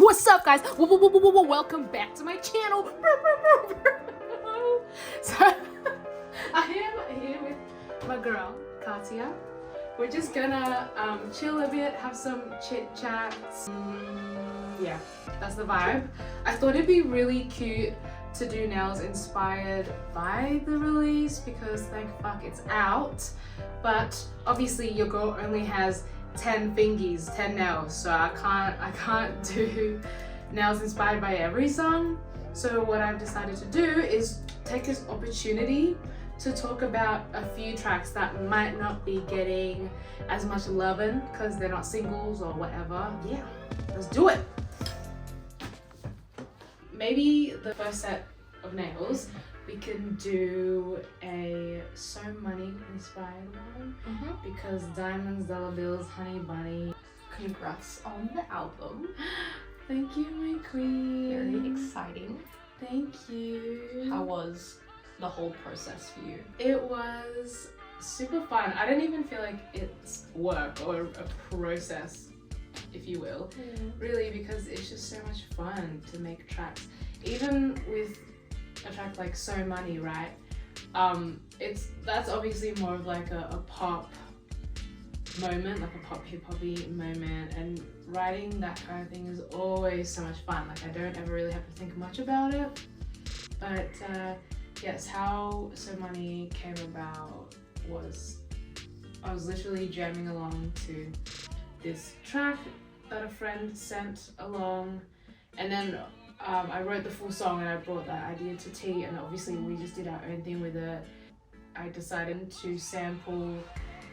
What's up, guys? Welcome back to my channel. So I am here with my girl Katya. We're just gonna chill a bit, have some chit chats. Yeah, that's the vibe. I thought it'd be really cute to do nails inspired by the release because thank fuck it's out. But obviously your girl only has 10 fingies, 10 nails, so I can't do nails inspired by every song. So what I've decided to do is take this opportunity to talk about a few tracks that might not be getting as much loving because they're not singles or whatever. Yeah, let's do it. Maybe the first set of nails we can do a So Money inspired one because Diamonds, Dollar Bills, Honey Bunny. Congrats on the album. Thank you, my queen. Very exciting. Thank you. How was the whole process for you? It was super fun. I don't even feel like it's work or a process, if you will, really, because it's just so much fun to make tracks. Even with a track like So Money, right? That's obviously more of like a pop moment, like a pop hip hoppy moment, and writing that kind of thing is always so much fun. Like I don't ever really have to think much about it. But yes, how So Money came about was I was literally jamming along to this track that a friend sent along, and then I wrote the full song and I brought that idea to T, and obviously we just did our own thing with it. I decided to sample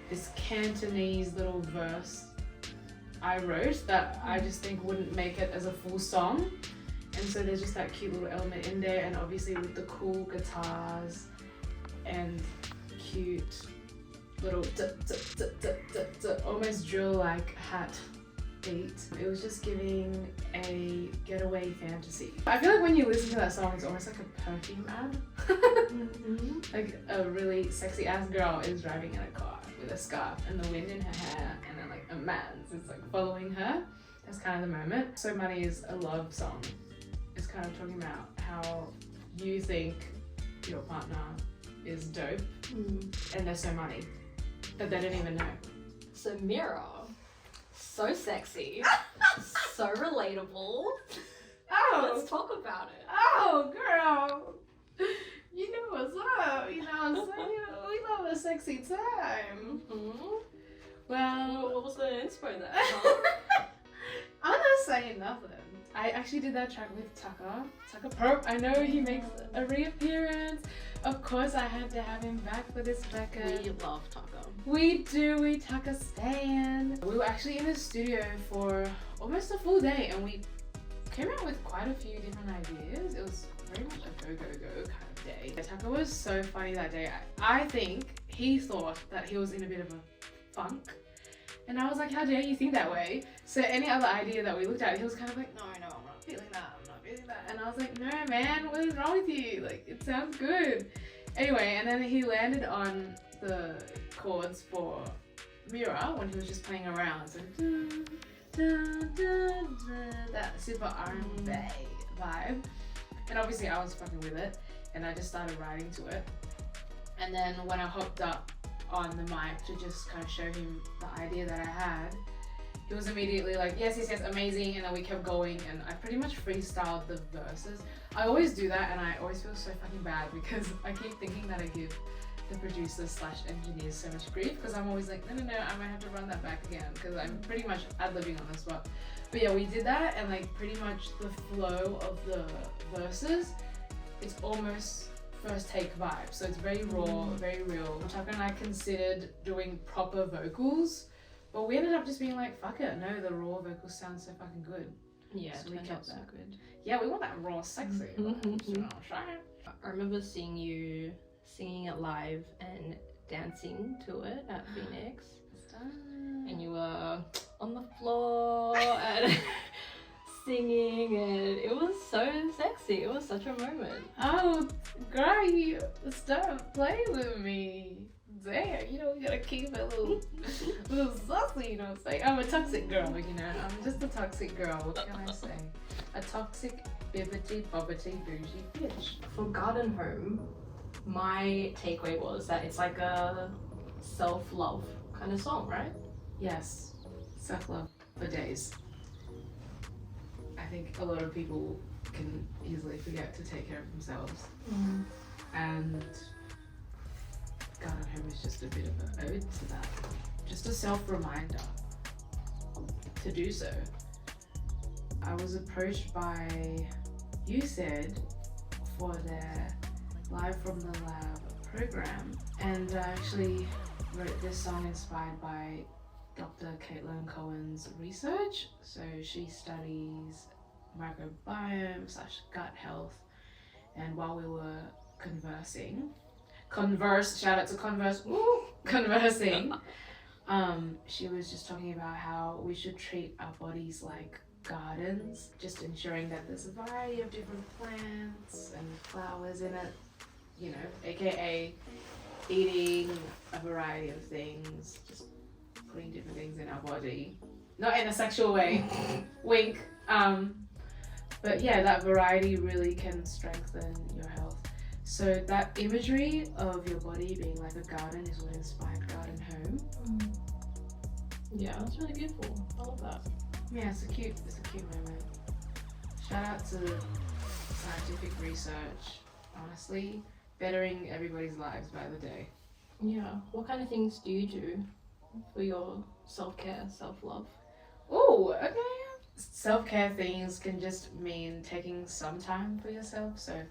this Cantonese little verse I wrote that I just think wouldn't make it as a full song, and so there's just that cute little element in there, and obviously with the cool guitars and cute little almost drill like hat beat. It was just giving a getaway fantasy. I feel like when you listen to that song, it's almost like a perfume ad. Like a really sexy ass girl is driving in a car with a scarf and the wind in her hair, and then like a man's is like following her. That's kind of the moment. So Money is a love song. It's kind of talking about how you think your partner is dope and they're so money, but they don't even know. So Mirror, so sexy, so relatable. Oh, let's talk about it. Oh, girl, you know what's up. You know what I'm saying? We love a sexy time. Well, what was the inspo there? I'm not saying nothing. I actually did that track with Tucker Perp. I know he makes a reappearance. Of course, I had to have him back for this record. We love Tucker. We do, we Tucker stan. We were actually in the studio for almost a full day, and we came out with quite a few different ideas. It was very much a go kind of day. Tucker was so funny that day. I think he thought that he was in a bit of a funk, and I was like, how dare you think that way? So any other idea that we looked at, he was kind of like, no, I'm not feeling that, I'm not feeling that. And I was like, no man, what is wrong with you? Like, it sounds good. Anyway, and then he landed on the chords for Mirror when he was just playing around. So that super R&B vibe. And obviously I was fucking with it, and I just started writing to it. And then when I hopped up on the mic to just kind of show him the idea that I had, he was immediately like, yes, amazing, and then we kept going, and I pretty much freestyled the verses. I always do that, and I always feel so fucking bad because I keep thinking that I give the producers / engineers so much grief because I'm always like, no, I might have to run that back again because I'm pretty much ad-libbing on the spot. But yeah, we did that, and like pretty much the flow of the verses, it's almost first take vibe, so it's very raw, very real. Tucker and I considered doing proper vocals, but we ended up just being like, fuck it, no, the raw vocals sound so fucking good. Yeah, so we kept that. So good. Yeah, we want that raw sexy. I remember seeing you singing it live and dancing to it at Phoenix, and you were on the floor and singing, and it was so sexy. It was such a moment. Oh, girl, you stop playing with me. damn, you know, we gotta keep it a little saucy, you know what I'm saying? I'm a toxic girl, you know, I'm just a toxic girl, what can I say? A toxic, bibbity, bobbity, bougie bitch. For Garden Home, my takeaway was that it's like a self-love kind of song, right? Yes, self-love for days. I think a lot of people can easily forget to take care of themselves. And Garden Home is just a bit of an ode to that. Just a self-reminder to do so. I was approached by You Said for their Live from the Lab program, and I actually wrote this song inspired by Dr. Caitlin Cohen's research. So she studies microbiome/gut health, and while we were Converse, shout out to Converse, conversing, she was just talking about how we should treat our bodies like gardens, just ensuring that there's a variety of different plants and flowers in it, you know, aka eating a variety of things, just putting different things in our body, not in a sexual way, wink, but yeah, that variety really can strengthen your health. So that imagery of your body being like a garden is what inspired Garden Home. Yeah, that's really beautiful. I love that. Yeah, it's a cute moment. Shout out to scientific research, honestly, bettering everybody's lives by the day. Yeah. What kind of things do you do for your self-care, self-love? Oh, okay. Self-care things can just mean taking some time for yourself. So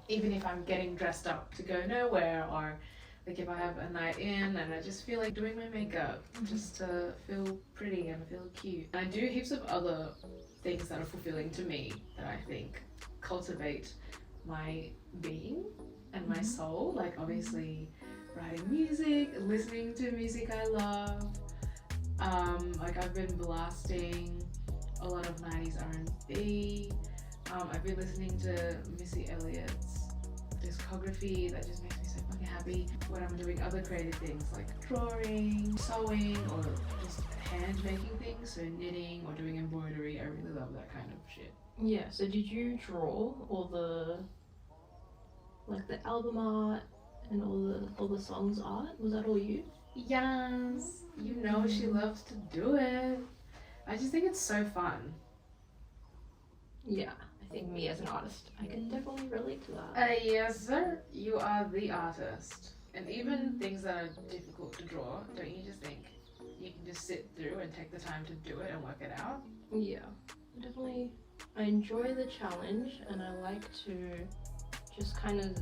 even if I'm getting dressed up to go nowhere, or like if I have a night in and I just feel like doing my makeup just to feel pretty and feel cute. And I do heaps of other things that are fulfilling to me that I think cultivate my being and my soul. Like obviously writing music, listening to music I love. Like I've been blasting a lot of 90s R&B. I've been listening to Missy Elliott's discography that just makes me so fucking happy. When I'm doing other creative things like drawing, sewing, or just hand making things, so knitting or doing embroidery, I really love that kind of shit. Yeah, so did you draw all the album art and all the songs art? Was that all you? Yes, you know she loves to do it. I just think it's so fun. Yeah, I think me as an artist, I can definitely relate to that. Yes sir, you are the artist. And even things that are difficult to draw, don't you just think you can just sit through and take the time to do it and work it out? Yeah, definitely. I enjoy the challenge and I like to just kind of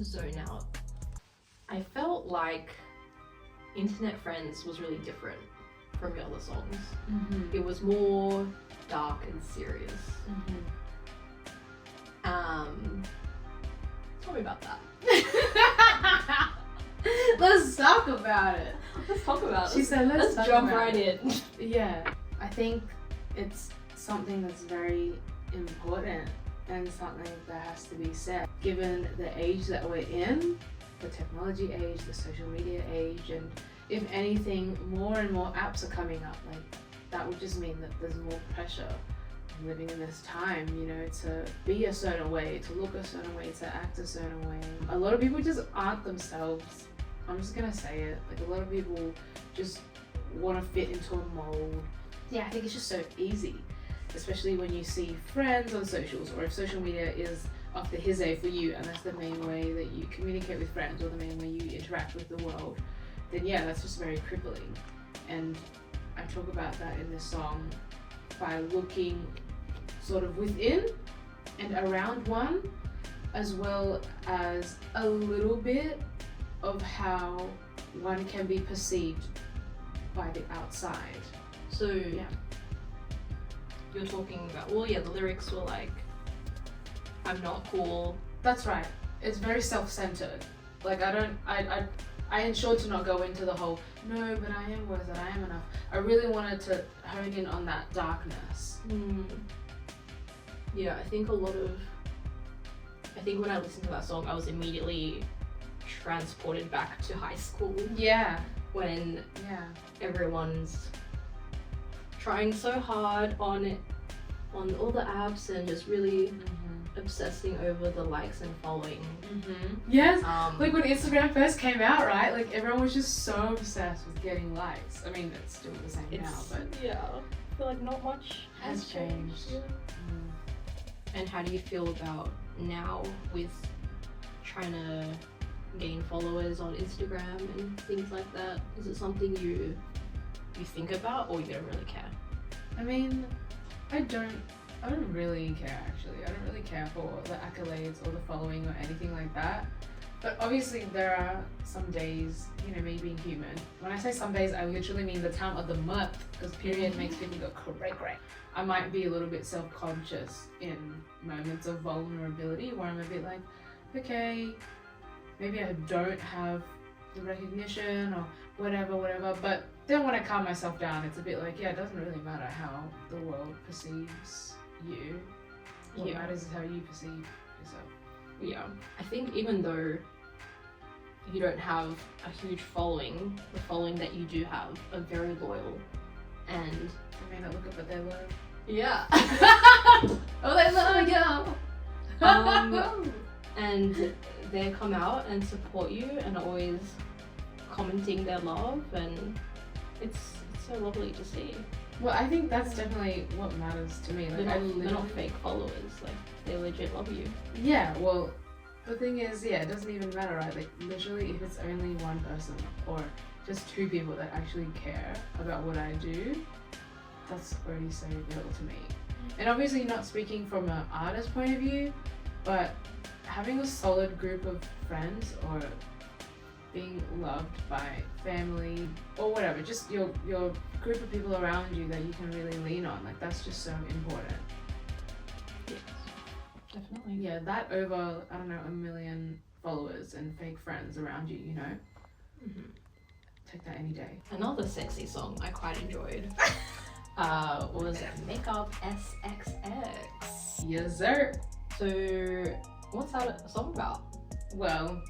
zone out. I felt like Internet Friends was really different from your other songs. It was more dark and serious. Tell me about that. Let's talk about it. Let's talk about it. She said let's jump right in. Yeah, I think it's something that's very important and something that has to be said. Given the age that we're in, the technology age, the social media age, and if anything, more and more apps are coming up. Like that would just mean that there's more pressure living in this time, you know, to be a certain way, to look a certain way, to act a certain way. A lot of people just aren't themselves. I'm just gonna say it. Like a lot of people just want to fit into a mold. Yeah, I think it's just so easy, especially when you see friends on socials, or if social media is up the hizzy for you and that's the main way that you communicate with friends or the main way you interact with the world, then yeah, that's just very crippling. And I talk about that in this song by looking sort of within and around one, as well as a little bit of how one can be perceived by the outside. So Yeah. you're talking about, well, yeah, the lyrics were like, I'm not cool. That's right. It's very self-centered. Like I ensure to not go into the whole, no, but I am worth it, I am enough. I really wanted to hone in on that darkness. Yeah, I think when I listened to that song, I was immediately transported back to high school Yeah. when Yeah. everyone's trying so hard on all the apps and just really obsessing over the likes and following. Yes. Like when Instagram first came out, right? Like everyone was just so obsessed with getting likes. I mean, it's still the same now, but yeah, I feel like not much has changed. Yeah. And how do you feel about now with trying to gain followers on Instagram and things like that? Is it something you think about, or you don't really care? I mean, I don't really care actually. I don't really care for the accolades or the following or anything like that. But obviously there are some days, you know, me being human. When I say some days, I literally mean the time of the month, because period makes people go cray. I might be a little bit self-conscious in moments of vulnerability where I'm a bit like, okay, maybe I don't have the recognition or whatever, but then when I calm myself down, it's a bit like, yeah, it doesn't really matter how the world perceives you. What matters is how you perceive yourself. Yeah, I think even though you don't have a huge following, the following that you do have are very loyal, and I may not look up, but they're low. yeah. Oh, they love you. And they come out and support you and are always commenting their love, and it's so lovely to see. Well, I think that's definitely what matters to me. Like, They're not fake followers, like they legit love you. Yeah, well, the thing is, yeah, it doesn't even matter, right? Like, literally, if it's only one person or just two people that actually care about what I do, that's already so little to me. And obviously not speaking from an artist point of view, but having a solid group of friends or being loved by family or whatever, just your group of people around you that you can really lean on, like that's just so important. Yes, definitely. Yeah, that over, I don't know, 1 million followers and fake friends around you, you know? Take that any day. Another sexy song I quite enjoyed was MAKEUPSXX. Yes, sir. So what's that song about? Well,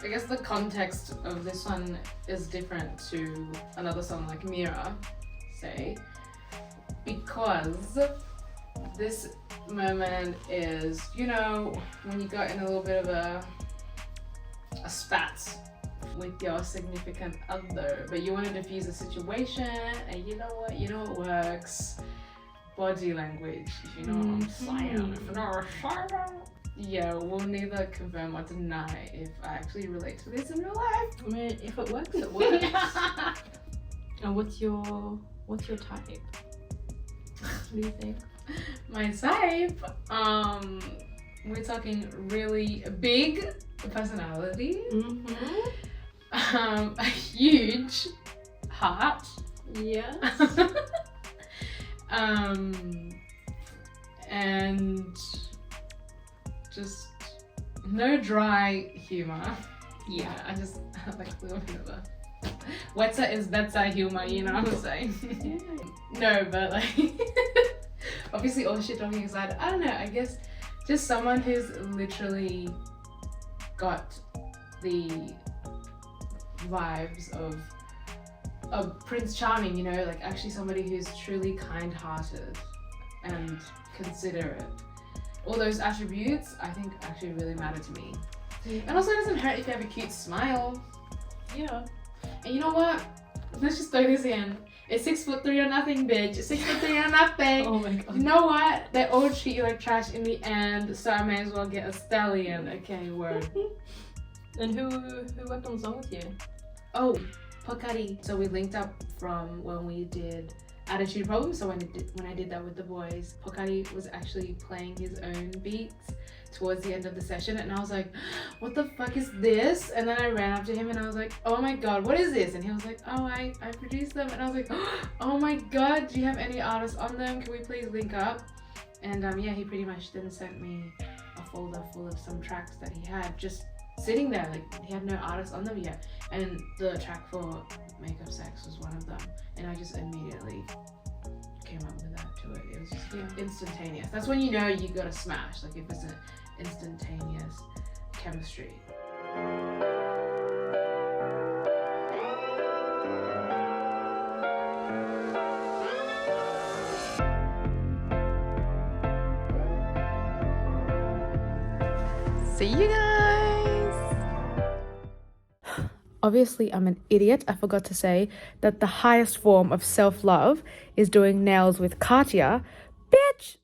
I guess the context of this one is different to another song like Mirror, say, because this moment is, you know, when you got in a little bit of a spat with your significant other, but you want to diffuse the situation, and you know what works? Body language, if you know what I'm saying. If you know what I'm saying. Yeah, we'll neither confirm or deny if I actually relate to this in real life. I mean, if it works, it works. And what's your type? What do you think? My type, we're talking really big personality, a huge heart, Yes. and just no dry humor. Yeah. I just like a little bit of a wetter is better humor, you know what I'm saying? No, but like obviously all shit talking aside, I don't know, I guess just someone who's literally got the vibes of Prince Charming, you know, like actually somebody who's truly kind-hearted and considerate. All those attributes I think actually really matter to me. And also it doesn't hurt if you have a cute smile. Yeah. And you know what? Let's just throw this in. It's 6'3" or nothing, bitch. It's 6'3" or nothing. Oh my god. You know what? They all treat you like trash in the end, so I may as well get a stallion. Okay, word. And who worked on the song with you? Oh, Pokari. So we linked up from when we did Attitude Problem. So when I did that with the boys, Pokari was actually playing his own beats towards the end of the session, and I was like, what the fuck is this? And then I ran up to him and I was like, oh my god, what is this? And he was like, oh, I produced them. And I was like, oh my god, do you have any artists on them? Can we please link up? And yeah, he pretty much then sent me a folder full of some tracks that he had just sitting there, like he had no artists on them yet. And the track for MAKEUPSXX was one of them, and I just immediately came up with that to it. It was just instantaneous. That's when you know you got to smash, like if it's an instantaneous chemistry. See you guys. Obviously, I'm an idiot. I forgot to say that the highest form of self-love is doing nails with Katya. Bitch!